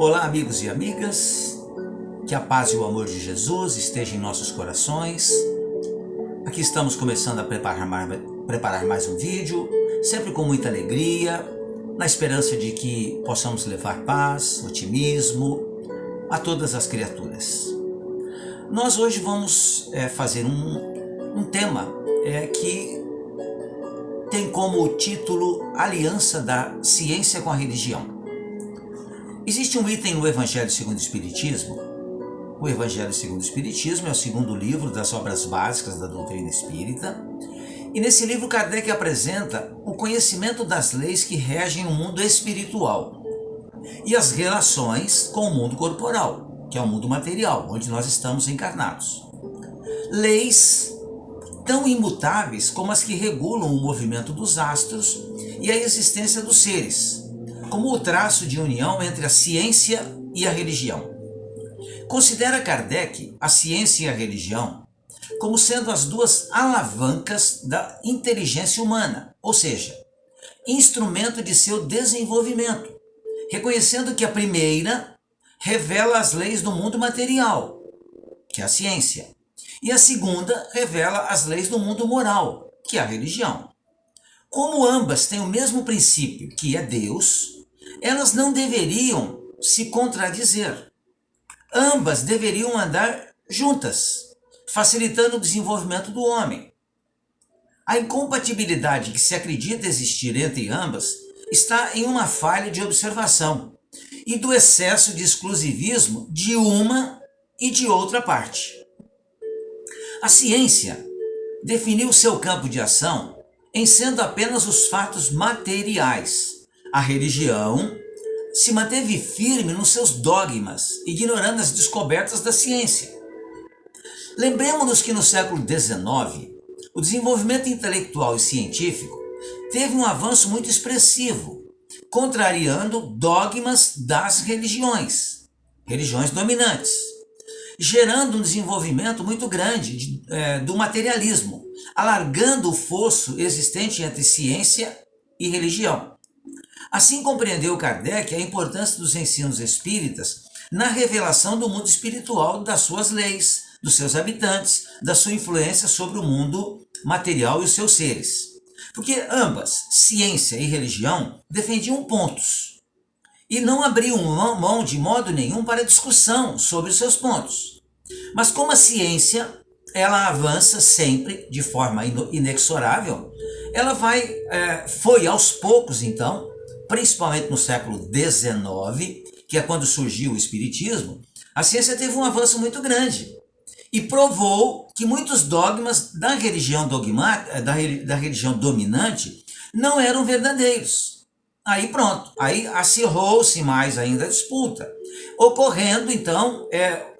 Olá, amigos e amigas, que a paz e o amor de Jesus estejam em nossos corações. Aqui estamos começando a preparar mais um vídeo, sempre com muita alegria, na esperança de que possamos levar paz, otimismo a todas as criaturas. Nós hoje vamos fazer um tema que tem como título Aliança da Ciência com a Religião. Existe um item no Evangelho segundo o Espiritismo. O Evangelho segundo o Espiritismo é o segundo livro das obras básicas da doutrina espírita. E nesse livro Kardec apresenta o conhecimento das leis que regem o mundo espiritual e as relações com o mundo corporal, que é o mundo material, onde nós estamos encarnados. Leis tão imutáveis como as que regulam o movimento dos astros e a existência dos seres, como o traço de união entre a ciência e a religião. Considera Kardec a ciência e a religião como sendo as duas alavancas da inteligência humana, ou seja, instrumento de seu desenvolvimento, reconhecendo que a primeira revela as leis do mundo material, que é a ciência, e a segunda revela as leis do mundo moral, que é a religião. Como ambas têm o mesmo princípio, que é Deus, elas não deveriam se contradizer. Ambas deveriam andar juntas, facilitando o desenvolvimento do homem. A incompatibilidade que se acredita existir entre ambas está em uma falha de observação e do excesso de exclusivismo de uma e de outra parte. A ciência definiu seu campo de ação em sendo apenas os fatos materiais. A religião se manteve firme nos seus dogmas, ignorando as descobertas da ciência. Lembremos-nos que no século XIX, o desenvolvimento intelectual e científico teve um avanço muito expressivo, contrariando dogmas das religiões dominantes, gerando um desenvolvimento muito grande do materialismo, alargando o fosso existente entre ciência e religião. Assim compreendeu Kardec a importância dos ensinos espíritas na revelação do mundo espiritual, das suas leis, dos seus habitantes, da sua influência sobre o mundo material e os seus seres. Porque ambas, ciência e religião, defendiam pontos e não abriam mão de modo nenhum para discussão sobre os seus pontos. Mas como a ciência ela avança sempre de forma inexorável, ela foi aos poucos então, principalmente no século XIX, que é quando surgiu o Espiritismo, a ciência teve um avanço muito grande e provou que muitos dogmas da religião da religião dominante não eram verdadeiros. Aí pronto, aí acirrou-se mais ainda a disputa, ocorrendo então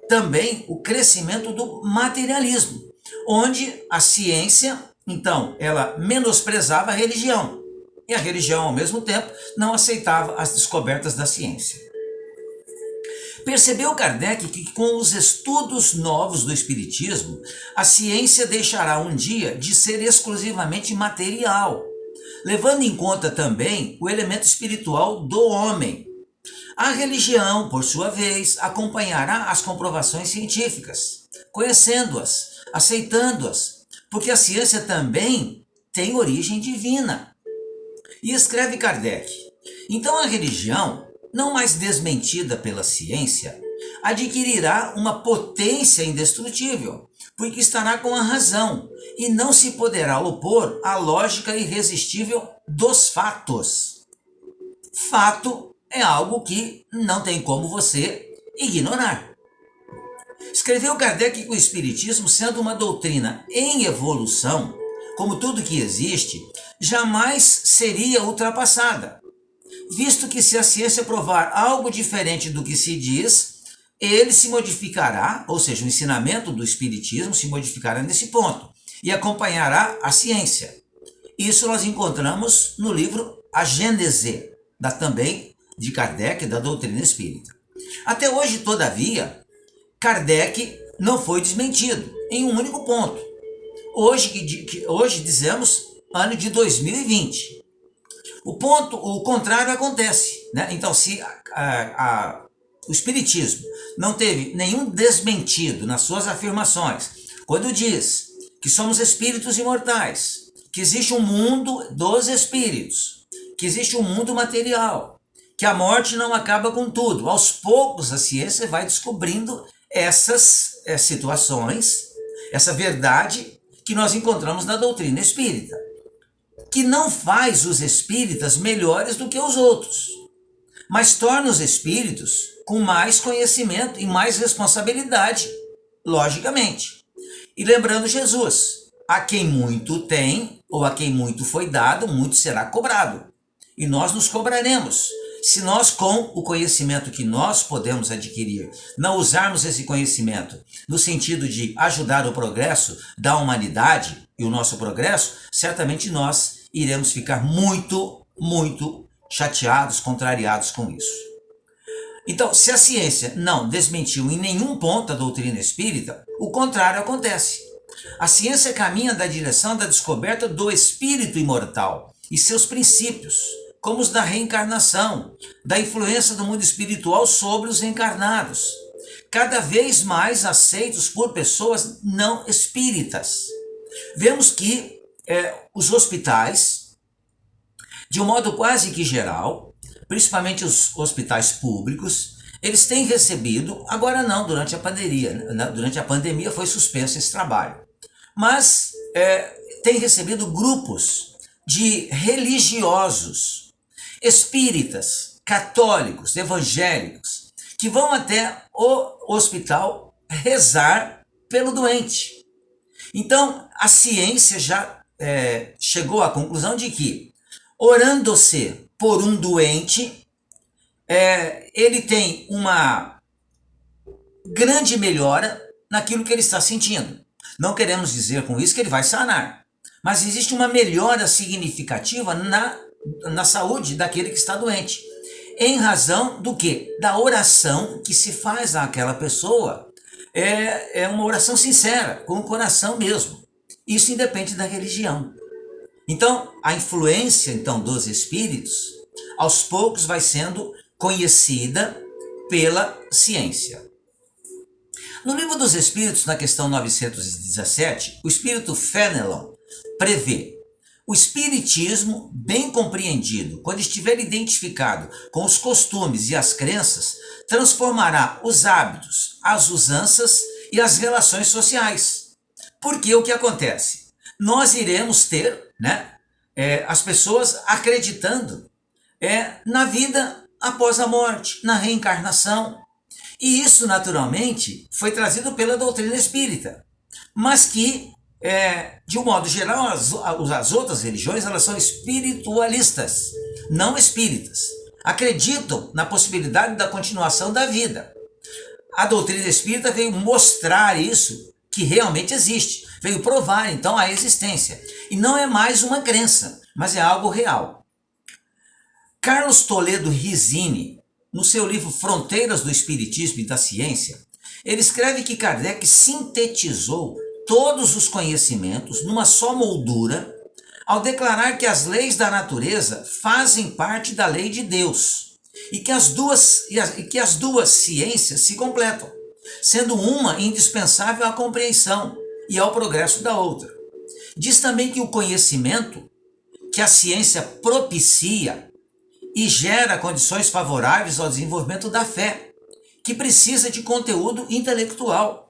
também o crescimento do materialismo, onde a ciência, então, ela menosprezava a religião, e a religião, ao mesmo tempo, não aceitava as descobertas da ciência. Percebeu Kardec que com os estudos novos do Espiritismo, a ciência deixará um dia de ser exclusivamente material, levando em conta também o elemento espiritual do homem. A religião, por sua vez, acompanhará as comprovações científicas, conhecendo-as, aceitando-as, porque a ciência também tem origem divina. E escreve Kardec: então a religião, não mais desmentida pela ciência, adquirirá uma potência indestrutível, porque estará com a razão e não se poderá opor à lógica irresistível dos fatos. Fato é algo que não tem como você ignorar. Escreveu Kardec que o Espiritismo, sendo uma doutrina em evolução, como tudo que existe, jamais seria ultrapassada, visto que se a ciência provar algo diferente do que se diz, ele se modificará, ou seja, o ensinamento do Espiritismo se modificará nesse ponto, e acompanhará a ciência. Isso nós encontramos no livro A Gênese, também de Kardec, da doutrina espírita. Até hoje, todavia, Kardec não foi desmentido em um único ponto. Hoje dizemos ano de 2020. O contrário acontece, né? Então, se o Espiritismo não teve nenhum desmentido nas suas afirmações, quando diz que somos espíritos imortais, que existe um mundo dos espíritos, que existe um mundo material, que a morte não acaba com tudo. Aos poucos a ciência vai descobrindo essas situações, essa verdade que nós encontramos na doutrina espírita, que não faz os espíritas melhores do que os outros, mas torna os espíritos com mais conhecimento e mais responsabilidade, logicamente. E lembrando Jesus, a quem muito tem, ou a quem muito foi dado, muito será cobrado. E nós nos cobraremos. Se nós, com o conhecimento que nós podemos adquirir, não usarmos esse conhecimento no sentido de ajudar o progresso da humanidade e o nosso progresso, certamente nós iremos ficar muito, muito chateados, contrariados com isso. Então, se a ciência não desmentiu em nenhum ponto a doutrina espírita, o contrário acontece. A ciência caminha na direção da descoberta do espírito imortal e seus princípios, como os da reencarnação, da influência do mundo espiritual sobre os encarnados, cada vez mais aceitos por pessoas não espíritas. Vemos que os hospitais, de um modo quase que geral, principalmente os hospitais públicos, eles têm recebido, agora não, durante a pandemia foi suspenso esse trabalho, mas têm recebido grupos de religiosos, espíritas, católicos, evangélicos, que vão até o hospital rezar pelo doente. Então, a ciência já chegou à conclusão de que, orando-se por um doente, ele tem uma grande melhora naquilo que ele está sentindo. Não queremos dizer com isso que ele vai sanar, mas existe uma melhora significativa na saúde daquele que está doente. Em razão do quê? Da oração que se faz àquela pessoa. É uma oração sincera, com o coração mesmo. Isso independe da religião. Então, a influência dos espíritos, aos poucos vai sendo conhecida pela ciência. No Livro dos Espíritos, na questão 917, o espírito Fenelon prevê: o espiritismo, bem compreendido, quando estiver identificado com os costumes e as crenças, transformará os hábitos, as usanças e as relações sociais. Porque o que acontece? Nós iremos ter, as pessoas acreditando na vida após a morte, na reencarnação. E isso, naturalmente, foi trazido pela doutrina espírita, mas que, de um modo geral, as outras religiões, elas são espiritualistas, não espíritas. Acreditam na possibilidade da continuação da vida. A doutrina espírita veio mostrar isso, que realmente existe. Veio provar, então, a existência. E não é mais uma crença, mas é algo real. Carlos Toledo Rizzini, no seu livro Fronteiras do Espiritismo e da Ciência, ele escreve que Kardec sintetizou todos os conhecimentos numa só moldura, ao declarar que as leis da natureza fazem parte da lei de Deus e que as duas ciências se completam, sendo uma indispensável à compreensão e ao progresso da outra. Diz também que o conhecimento que a ciência propicia e gera condições favoráveis ao desenvolvimento da fé, que precisa de conteúdo intelectual.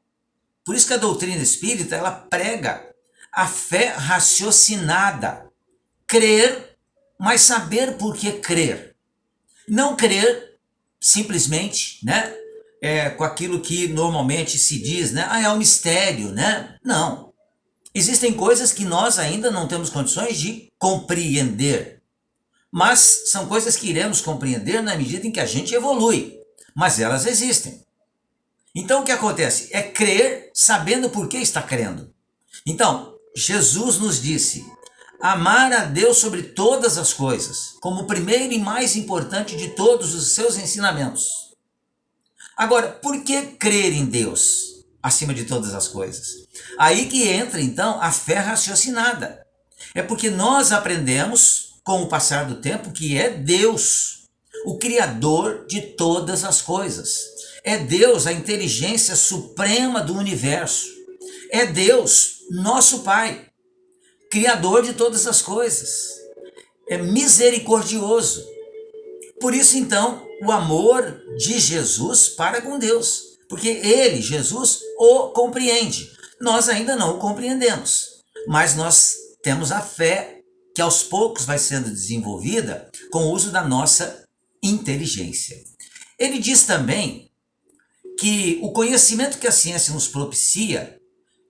Por isso que a doutrina espírita, ela prega a fé raciocinada. Crer, mas saber por que crer. Não crer simplesmente, com aquilo que normalmente se diz, é um mistério, Não. Existem coisas que nós ainda não temos condições de compreender. Mas são coisas que iremos compreender na medida em que a gente evolui. Mas elas existem. Então o que acontece? É crer sabendo por que está crendo. Então, Jesus nos disse: amar a Deus sobre todas as coisas, como o primeiro e mais importante de todos os seus ensinamentos. Agora, por que crer em Deus acima de todas as coisas? Aí que entra então a fé raciocinada. É porque nós aprendemos com o passar do tempo que é Deus o Criador de todas as coisas. É Deus, a inteligência suprema do universo. É Deus, nosso Pai, Criador de todas as coisas. É misericordioso. Por isso, então, o amor de Jesus para com Deus. Porque ele, Jesus, o compreende. Nós ainda não o compreendemos. Mas nós temos a fé que aos poucos vai sendo desenvolvida com o uso da nossa inteligência. Ele diz também que o conhecimento que a ciência nos propicia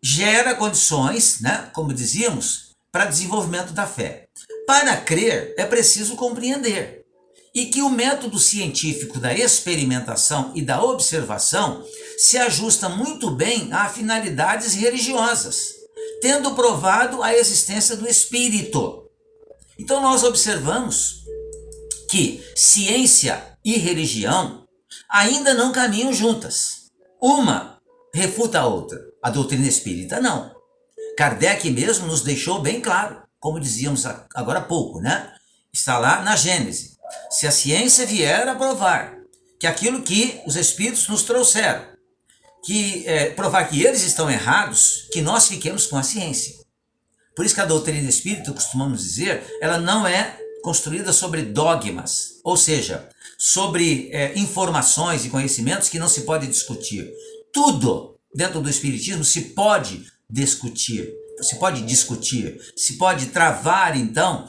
gera condições, né, como dizíamos, para desenvolvimento da fé. Para crer, é preciso compreender. E que o método científico da experimentação e da observação se ajusta muito bem a finalidades religiosas, tendo provado a existência do espírito. Então nós observamos que ciência e religião ainda não caminham juntas. Uma refuta a outra. A doutrina espírita não. Kardec mesmo nos deixou bem claro, como dizíamos agora há pouco, né? Está lá na Gênese. Se a ciência vier a provar que aquilo que os espíritos nos trouxeram, provar que eles estão errados, que nós fiquemos com a ciência. Por isso que a doutrina espírita, costumamos dizer, ela não é construída sobre dogmas, ou seja, sobre informações e conhecimentos que não se pode discutir. Tudo dentro do espiritismo se pode discutir, se pode travar, então,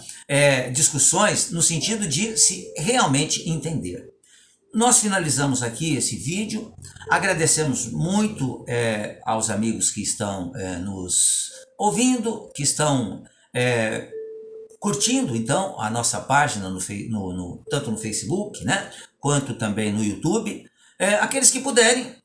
discussões no sentido de se realmente entender. Nós finalizamos aqui esse vídeo, agradecemos muito aos amigos que estão nos ouvindo, que estão curtindo, então, a nossa página tanto no Facebook, né, quanto também no YouTube. Aqueles que puderem,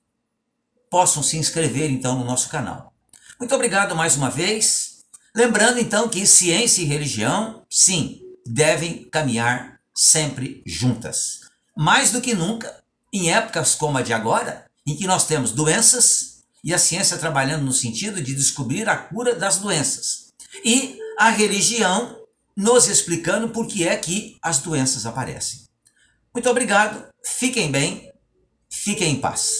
possam se inscrever, então, no nosso canal. Muito obrigado mais uma vez. Lembrando, então, que ciência e religião, sim, devem caminhar sempre juntas. Mais do que nunca, em épocas como a de agora, em que nós temos doenças e a ciência trabalhando no sentido de descobrir a cura das doenças. E a religião nos explicando por que é que as doenças aparecem. Muito obrigado, fiquem bem, fiquem em paz.